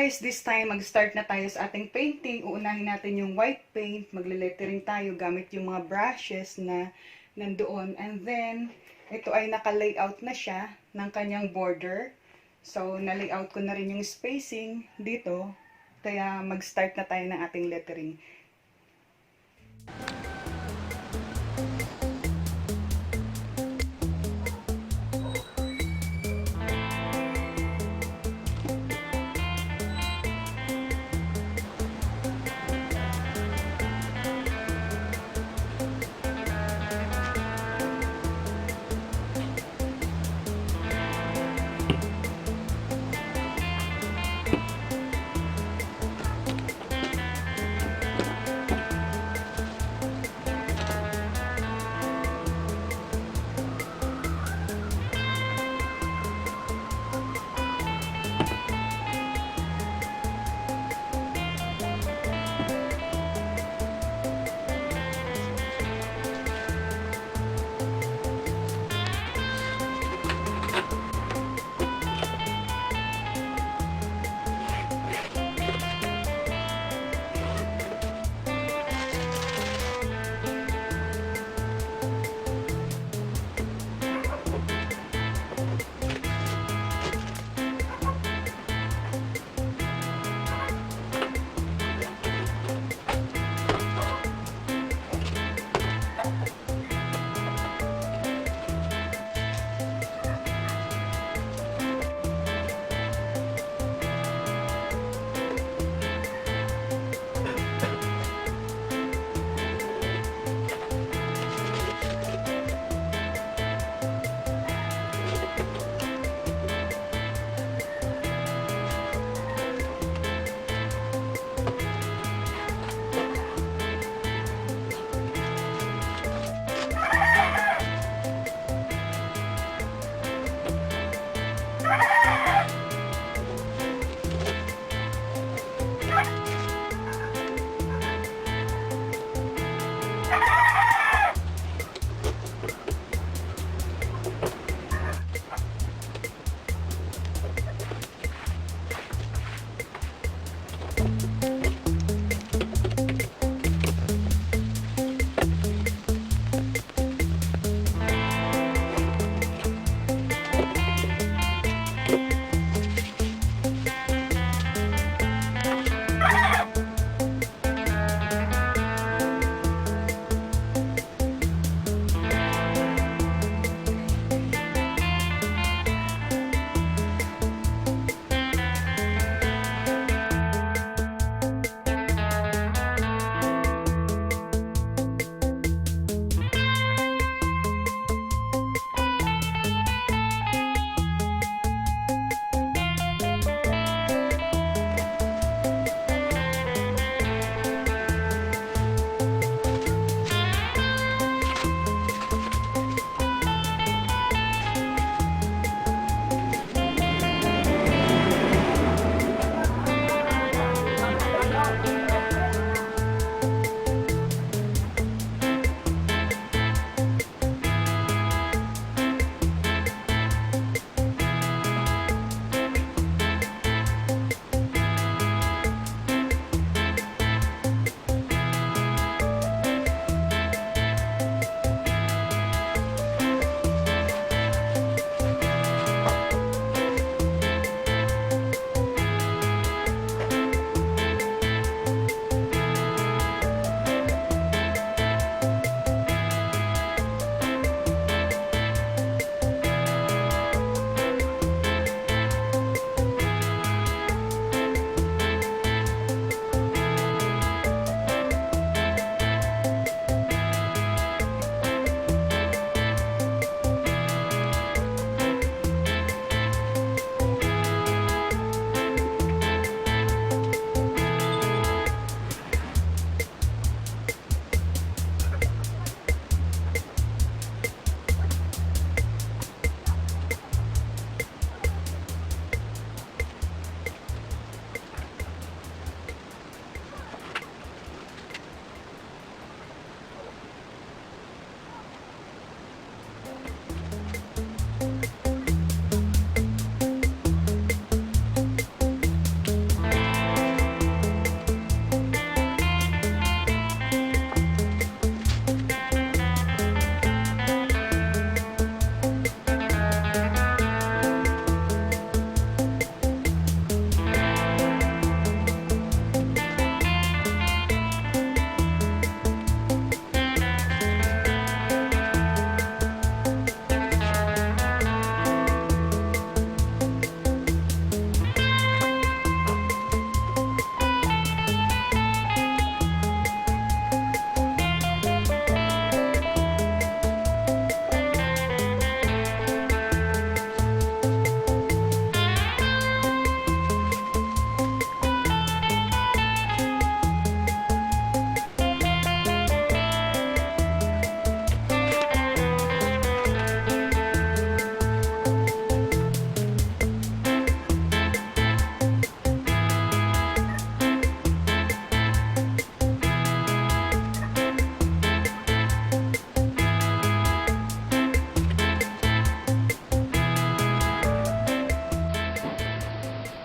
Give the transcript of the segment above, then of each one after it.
guys, this time mag-start na tayo sa ating painting. Uunahin natin yung white paint. Magle-lettering tayo gamit yung mga brushes na nandoon. And then, ito ay naka-layout na siya ng kanyang border. So, na-layout ko na rin yung spacing dito. Kaya mag-start na tayo ng ating lettering.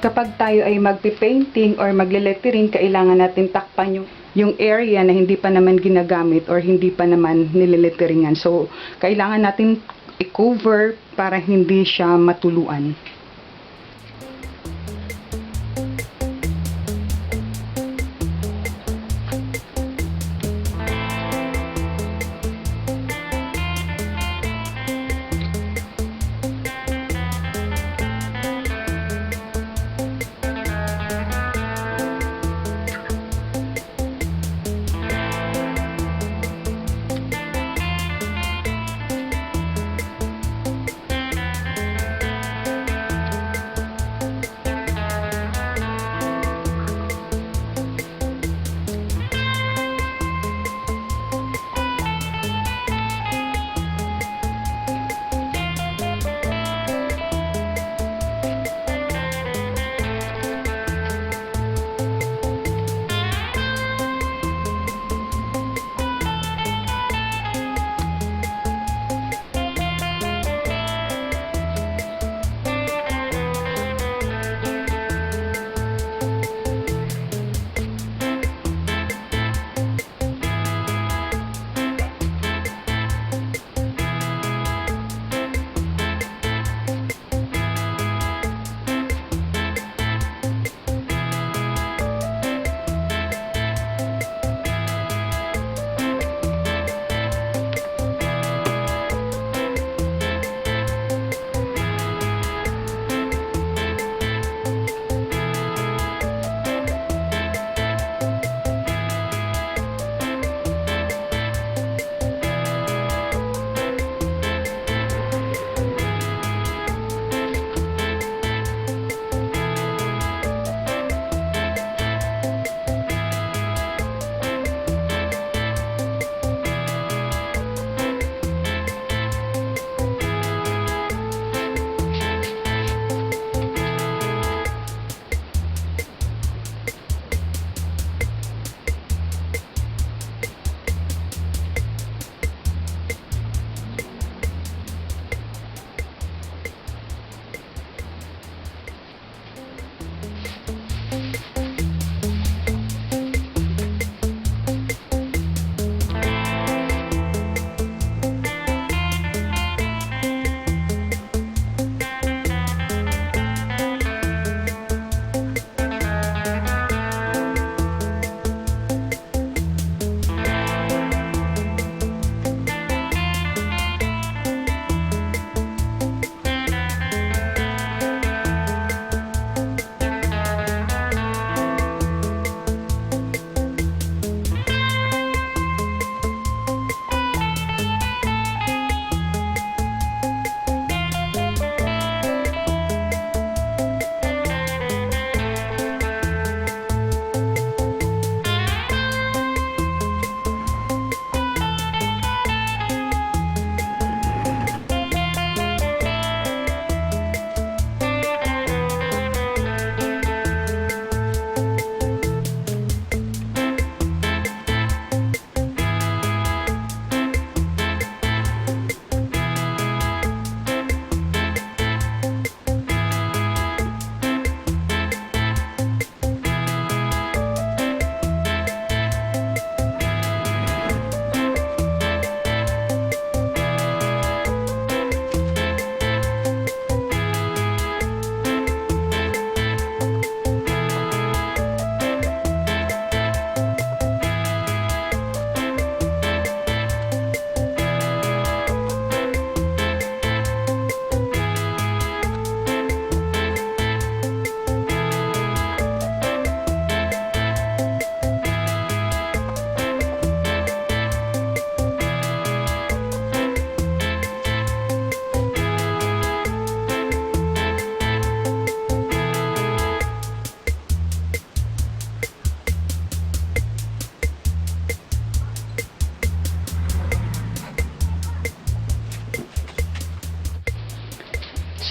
Kapag tayo ay magpi-painting or magle-lettering, kailangan natin takpan yung area na hindi pa naman ginagamit or hindi pa naman nileletteringan. So, kailangan natin i-cover para hindi siya matuluan.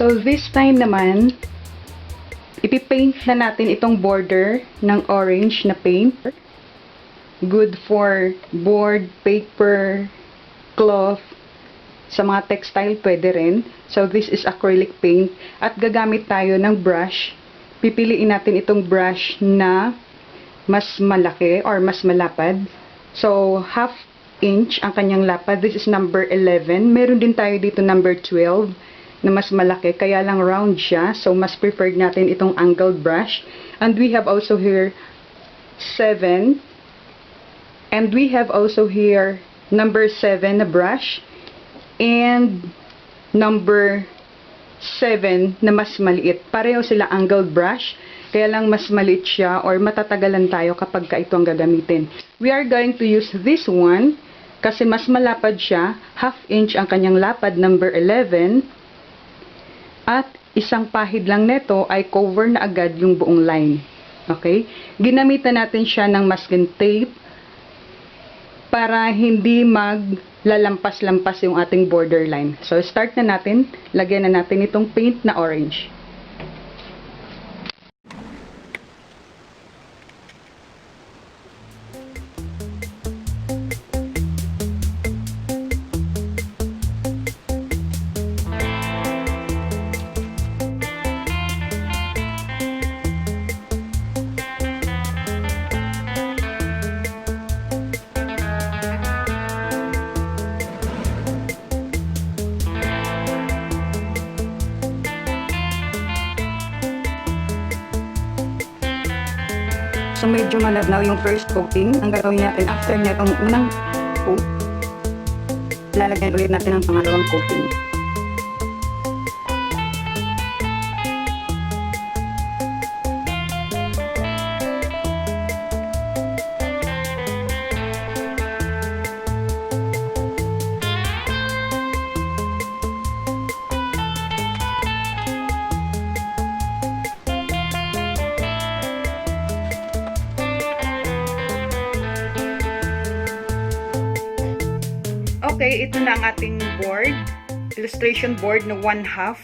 So, this time naman, ipipaint na natin itong border ng orange na paint. Good for board, paper, cloth, sa mga textile pwede rin. So, this is acrylic paint. At gagamit tayo ng brush pipiliin natin itong brush na mas malaki or mas malapad. So, half inch ang kanyang lapad. This is number 11. Meron din tayo dito number 12 na mas malaki. Kaya lang round siya. So, mas preferred natin itong angled brush. And we have also here 7. And we have also here number 7 na brush. And number 7 na mas maliit. Pareho sila angled brush. Kaya lang mas maliit siya or matatagalan tayo kapag ito ang gagamitin. We are going to use this one kasi mas malapad siya. Half inch ang kanyang lapad, number 11. At isang pahid lang nito ay cover na agad yung buong line. Okay? Ginamitan natin siya ng masking tape para hindi maglalampas-lampas yung ating borderline. So, start na natin. Lagyan na natin itong paint na orange. So, medyo malabnaw yung first coating. Ang gagawin natin after niya itong unang coat, lalagyan ulit natin ang pangalawang coating. Okay, ito na ang ating board, illustration board na 1/2.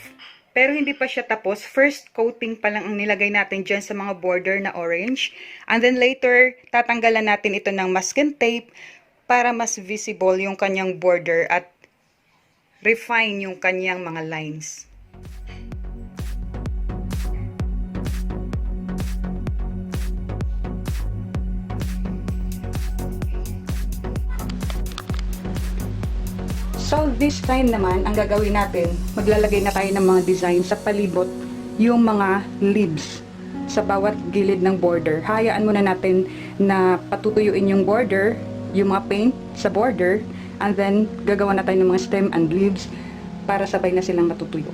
Pero hindi pa siya tapos. First coating pa lang ang nilagay natin dyan sa mga border na orange. And then later, tatanggalan natin ito ng masking tape para mas visible yung kanyang border at refine yung kanyang mga lines. So, this time naman, ang gagawin natin, maglalagay na tayo ng mga design sa palibot yung mga leaves sa bawat gilid ng border. Hayaan muna natin na patutuyuin yung border, yung mga paint sa border, and then gagawa na tayo ng mga stem and leaves para sabay na silang matutuyo.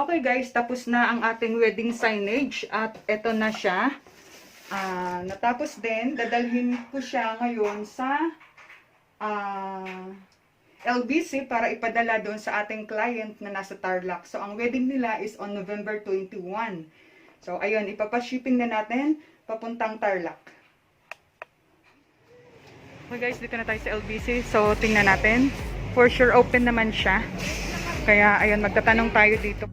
Okay guys, tapos na ang ating wedding signage at eto na siya. Natapos din, dadalhin ko siya ngayon sa LBC para ipadala doon sa ating client na nasa Tarlac. So, ang wedding nila is on November 21. So, ayun, ipapashipping na natin papuntang Tarlac. Okay guys, dito na tayo sa LBC. So, tingnan natin. For sure, open naman siya. Kaya, ayun, magtatanong tayo dito.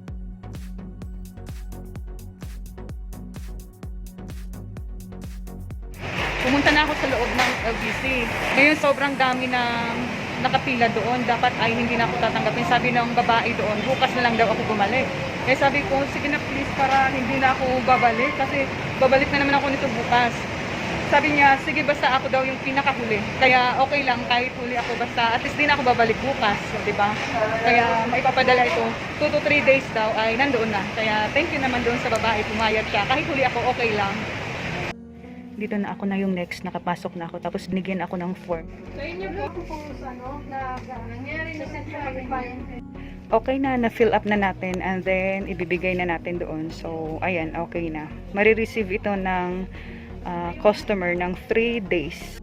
Pumunta na ako sa loob ng LBC. Ngayon, sobrang dami na nakapila doon. Dapat ay hindi na ako tatanggapin. Sabi ng babae doon, bukas na lang daw ako bumalik. Kaya sabi ko, sige na please para hindi na ako babalik. Kasi babalik na naman ako nito bukas. Sabi niya, sige basta ako daw yung pinakahuli. Kaya okay lang kahit huli ako, basta at least din ako babalik bukas, so, 'di ba? Kaya maipapadala ito 2 to 3 days daw ay nandoon na. Kaya thank you naman doon sa babae, pumayag siya. Kahit huli ako, okay lang. Dito na ako na yung next, nakapasok na ako, tapos binigyan ako ng form. Sa inyo po kung ano, nangyari na sa Okay na fill up na natin and then ibibigay na natin doon. So, ayan, okay na. Marireceive ito ng customer ng 3 days.